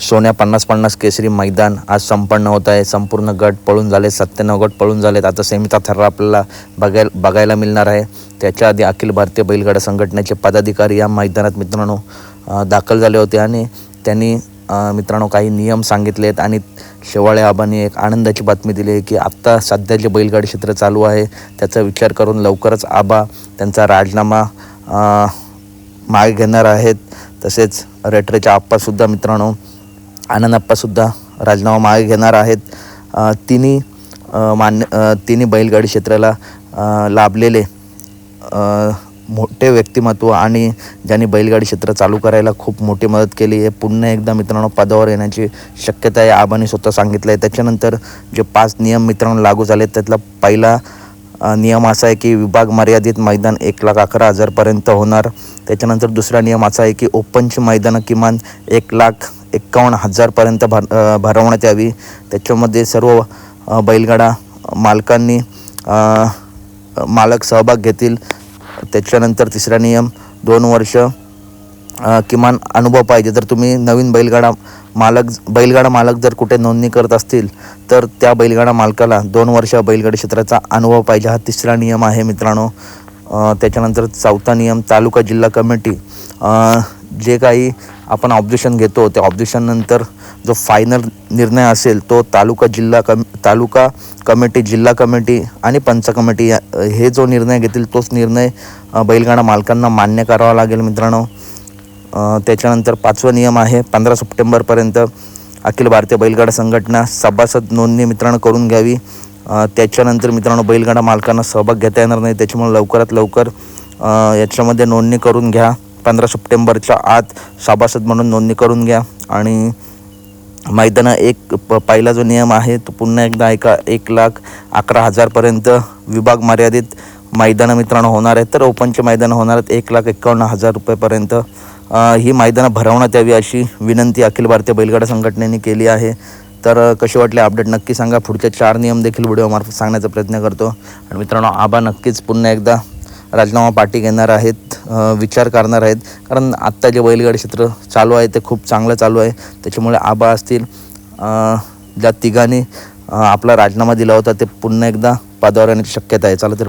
सोन्या 50-50 केसरी मैदान आज संपन्न होत आहे। संपूर्ण गट पळून झाले, 97 गट पळून झालेत। आता सेमीचा थरार आपल्याला बघायला मिळणार आहे। त्याच्या आधी अखिल भारतीय बैलगाडा संघटनेचे पदाधिकारी या मैदानात मित्रांनो दाखल झाले होते आणि त्यांनी मित्रांनो काही नियम सांगितले आहेत आणि शेवाळे आबांनी एक आनंदाची बातमी दिली आहे की आत्ता सध्या जे बैलगाडी क्षेत्र चालू आहे त्याचा विचार करून लवकरच आबा त्यांचा राजीनामा मागे घेणार आहेत। तसेच रेटरेच्या आप्पासुद्धा मित्रांनो आनंद आप्पासुद्धा राजीनामा मागे घेणार आहेत। तिन्ही बैलगाडी क्षेत्राला लाभलेले मोठे व्यक्तिमत्व आणि ज्यांनी बैलगाडी क्षेत्र चालू करायला खूप मोठी मदत केली आहे पुन्हा एकदा मित्रांनो पदावर येण्याची शक्यता आहे आबांनी स्वतः सांगितलं आहे। त्याच्यानंतर जे 5 नियम मित्रांनो लागू झाले त्यातला पहिला नियम असा आहे की विभाग मर्यादित मैदान 1,11,000 पर्यंत होणार। त्याच्यानंतर दुसरा नियम असा आहे की ओपनची मैदानं किमान 1,51,000 पर्यंत भरवण्यात यावी। त्याच्यामध्ये सर्व बैलगाडा मालकांनी मालक सहभाग घेतील। त्याच्यानंतर तिसरा नियम 2 वर्ष किमान अनुभव पाहिजे। जर तुम्ही नवीन बैलगाडा मालक जर कुठे नोंदणी करत असतील तर त्या बैलगाडा मालकाला 2 वर्ष बैलगाडी क्षेत्राचा अनुभव पाहिजे, हा तिसरा नियम आहे मित्रांनो। त्याच्यानंतर चौथा नियम तालुका जिल्हा कमिटी जे काही आपण ऑब्जेक्शन घेतो त्या ऑब्जेक्शननंतर जो फायनल निर्णय असेल तो तालुका कमिटी, जिल्हा कमिटी आणि पंच कमिटी हे जो निर्णय घेतील तोच निर्णय बैलगाडा मालकांना मान्य करावा लागेल मित्रांनो। त्याच्यानंतर 5वा नियम आहे 15 सप्टेंबरपर्यंत अखिल भारतीय बैलगाडा संघटना सभासद नोंदणी मित्रांनो करून घ्यावी। त्याच्यानंतर मित्रांनो बैलगाडा मालकांना सहभाग घेता येणार नाही, त्याच्यामुळे लवकरात लवकर याच्यामध्ये नोंदणी करून घ्या। 15 सप्टेंबरच्या आत सभासद म्हणून नोंदणी करून घ्या। आणि मैदानं पहिला जो नियम आहे तो पुन्हा एकदा ऐका, 1,11,000 पर्यंत विभाग मर्यादित मैदानं मित्रांनो होणार आहेत, तर ओपनचे मैदानं होणार आहेत 1,51,000 रुपयेपर्यंत। ही मैदानं भरवण्यात यावी अशी विनंती अखिल भारतीय बैलगाडा संघटनेने केली आहे। तर कशी वाटली अपडेट नक्की सांगा। पुढचे 4 नियम देखील व्हिडिओमार्फत सांगण्याचा प्रयत्न करतो। आणि मित्रांनो आबा नक्कीच पुन्हा एकदा राजीनामा पाठी घेणार आहेत, विचार करणार आहेत, कारण आत्ता जे बैलगाडी क्षेत्र चालू आहे ते खूप चांगलं चालू आहे। त्याच्यामुळे आबा असतील ज्या तिघांनी आपला राजीनामा दिला होता ते पुन्हा एकदा पदावर येण्याची शक्यता आहे। चला तर